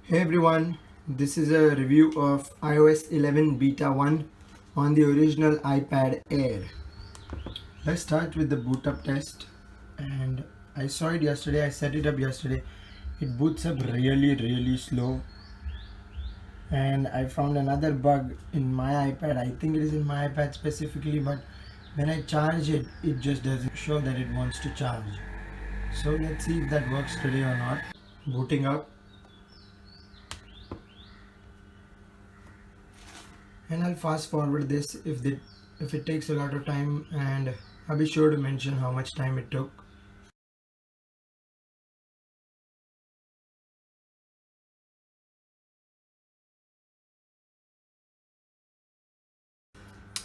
Hey everyone, this is a review of iOS 11 Beta 1 on the original iPad Air. Let's start with the boot up test. And I saw it yesterday, I set it up yesterday. It boots up really slow. And I found another bug in my iPad. I think it is in my iPad specifically, but when I charge it, it just doesn't show that it wants to charge. So let's see if that works today or not. Booting up. And I'll fast forward this if it takes a lot of time, and I'll be sure to mention how much time it took.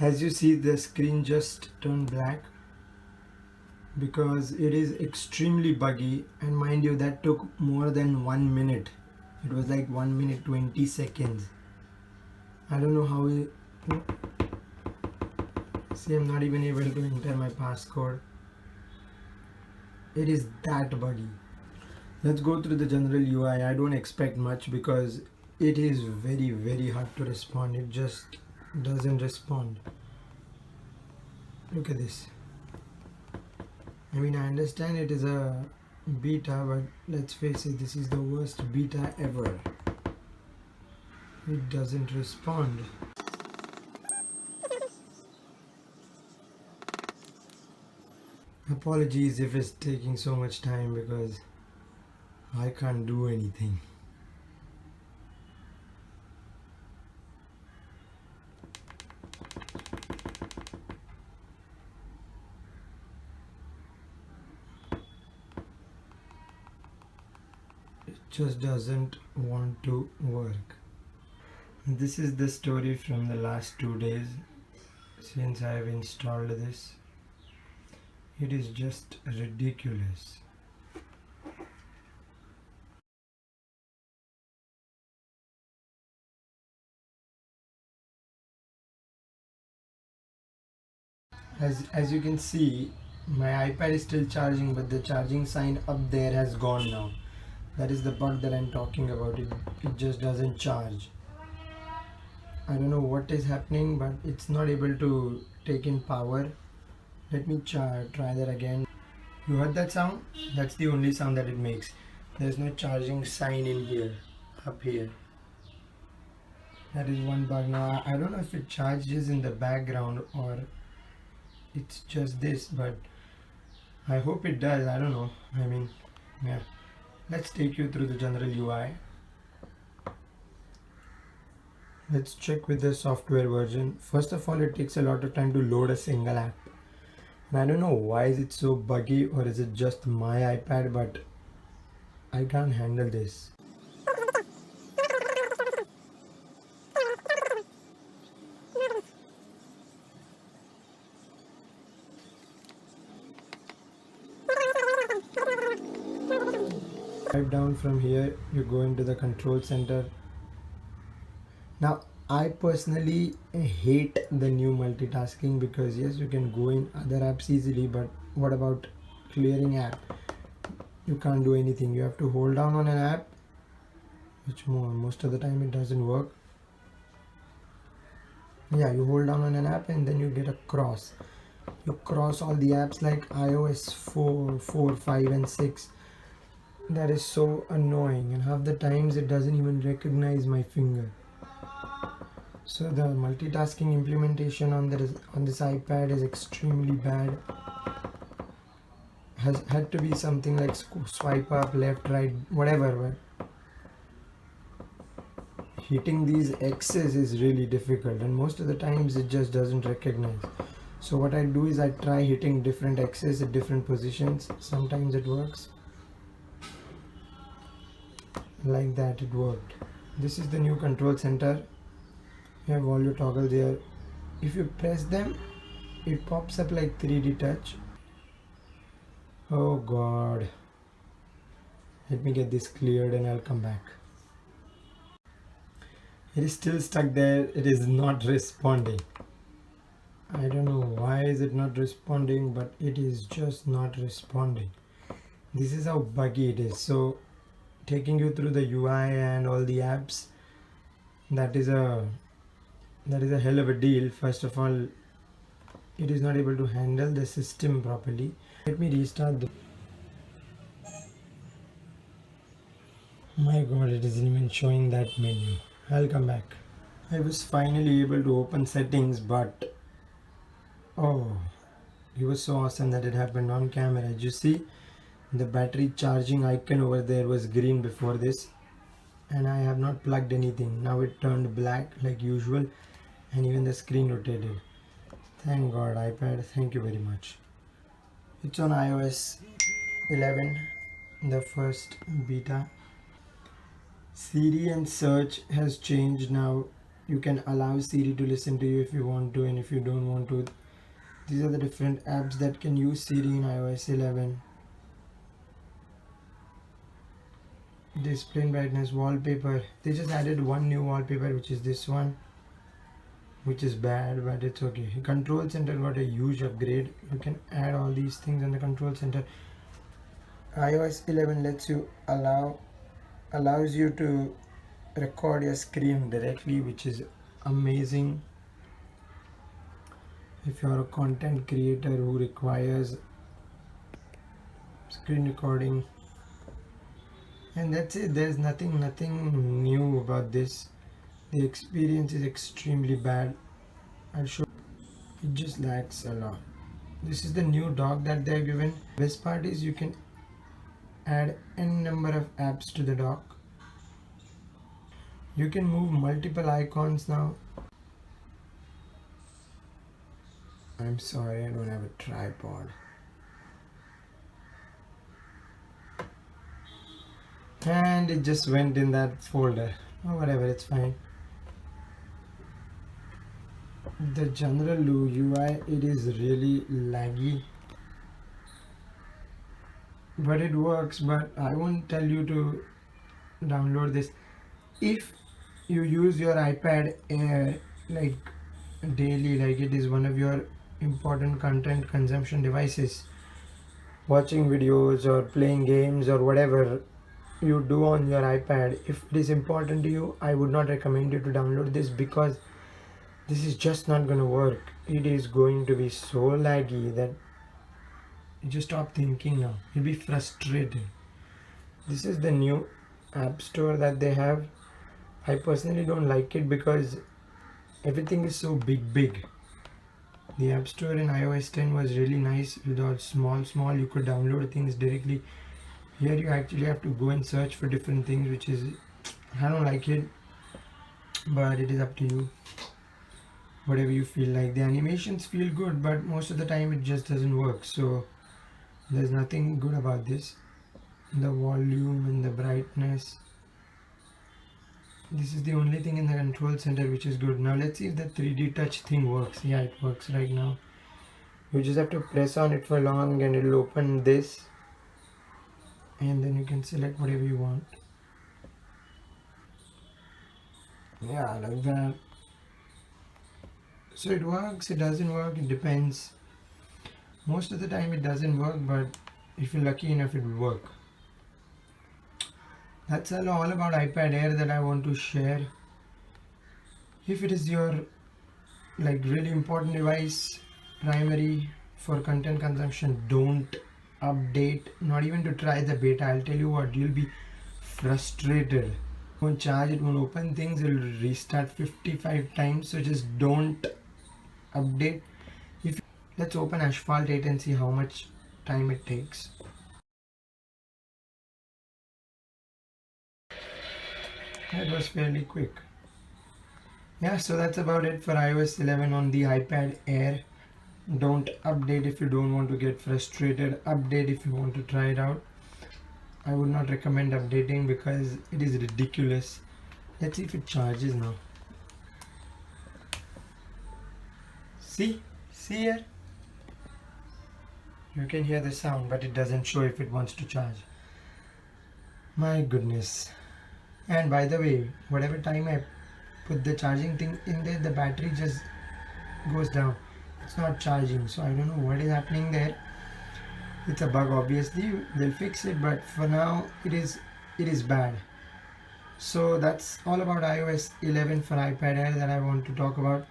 As you see, the screen just turned black because it is extremely buggy, and mind you, that took more than 1 minute. It was like 1 minute 20 seconds. I don't know how it, see, I'm not even able to enter my passcode. It is that buggy. Let's go through the general UI. I don't expect much because it is very hard to respond. It just doesn't respond. Look at this. I mean, I understand it is a beta, but let's face it, this is the worst beta ever. It doesn't respond. Apologies if it's taking so much time because I can't do anything. It just doesn't want to work. This is the story from the last 2 days since I have installed this. It is just ridiculous. As you can see, my iPad is still charging, but the charging sign up there has gone now. That is the bug that I'm talking about. It just doesn't charge. I don't know what is happening, but it's not able to take in power. Let me try that again. You heard that sound? That's the only sound that it makes. There's no charging sign in here, up here. That is one bug. Now I don't know if it charges in the background or it's just this, but I hope it does. I don't know. I mean, yeah. Let's take you through the general UI. Let's check with the software version. First of all, it takes a lot of time to load a single app. And I don't know why is it so buggy, or is it just my iPad, but I can't handle this. Right down from here, you go into the control center. Now, I personally hate the new multitasking because yes, you can go in other apps easily, but what about clearing app? You can't do anything. You have to hold down on an app, which most of the time it doesn't work. Yeah, you hold down on an app and then you get a cross. You cross all the apps like iOS 4, 4, 5 and 6. That is so annoying, and half the times it doesn't even recognize my finger. So the multitasking implementation on this iPad is extremely bad. Has had to be something like swipe up, left, right, whatever, but hitting these X's is really difficult, and most of the times it just doesn't recognize. So what I do is I try hitting different X's at different positions. Sometimes it works. Like that, it worked. This is the new control center. You have all your toggles there. If you press them, it pops up like 3D touch. Oh god. Let me get this cleared and I'll come back. It is still stuck there. It is not responding. I don't know why is it not responding, but it is just not responding. This is how buggy it is. So taking you through the UI and all the apps, that is a hell of a deal. First of all, it is not able to handle the system properly. Let me restart the. My god, it isn't even showing that menu. I'll come back. I was finally able to open settings, but oh, it was so awesome that it happened on camera. As you see, the battery charging icon over there was green before this, and I have not plugged anything. Now it turned black like usual, and even the screen rotated. Thank god, iPad, thank you very much. It's on iOS 11, the first beta. Siri and search has changed now. You can allow Siri to listen to you if you want to, and if you don't want to. These are the different apps that can use Siri in iOS 11. Display brightness, wallpaper. They just added one new wallpaper, which is this one, which is bad, but it's okay. Control center got a huge upgrade. You can add all these things in the control center. iOS 11 lets you allows you to record your screen directly, which is amazing if you're a content creator who requires screen recording. And that's it. There's nothing new about this. The experience is extremely bad. I'll show. It just lags a lot. This is the new dock that they're given. Best part is you can add n number of apps to the dock. You can move multiple icons now. I'm sorry, I don't have a tripod. And it just went in that folder. Oh, whatever, it's fine. The general UI, it is really laggy, but it works. But I won't tell you to download this. If you use your iPad Air like daily, like it is one of your important content consumption devices, watching videos or playing games or whatever you do on your iPad, if it is important to you, I would not recommend you to download this, because this is just not going to work. It is going to be so laggy that you just stop thinking now. You'll be frustrated. This is the new app store that they have. I personally don't like it because everything is so big. The app store in iOS 10 was really nice. With all small, you could download things directly. Here you actually have to go and search for different things, which is, I don't like it, but it is up to you. Whatever you feel like. The animations feel good, but most of the time it just doesn't work. So there's nothing good about this. The volume and the brightness. This is the only thing in the control center which is good. Now let's see if the 3D touch thing works. Yeah, it works right now. You just have to press on it for long and it'll open this. And then you can select whatever you want. Yeah, like that. So it works, it doesn't work, it depends. Most of the time it doesn't work, but if you're lucky enough it will work. That's all about iPad Air that I want to share. If it is your like really important device, primary for content consumption, don't update, not even to try the beta. I'll tell you what, you'll be frustrated. Won't charge, it won't open things, it'll restart 55 times. So just don't update. Let's open Asphalt 8 and see how much time it takes. That was fairly quick. Yeah, so that's about it for iOS 11 on the iPad Air. Don't update if you don't want to get frustrated. Update if you want to try it out. I would not recommend updating because it is ridiculous. Let's see if it charges now. See here? You can hear the sound, but it doesn't show if it wants to charge. My goodness. And by the way, whatever time I put the charging thing in there, the battery just goes down. It's not charging, so I don't know what is happening there. It's a bug, obviously. They'll fix it, but for now it is it is bad. So that's all about iOS 11 for iPad Air that I want to talk about.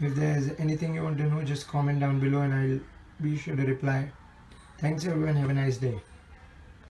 If there's anything you want to know, just comment down below and I'll be sure to reply. Thanks everyone, have a nice day.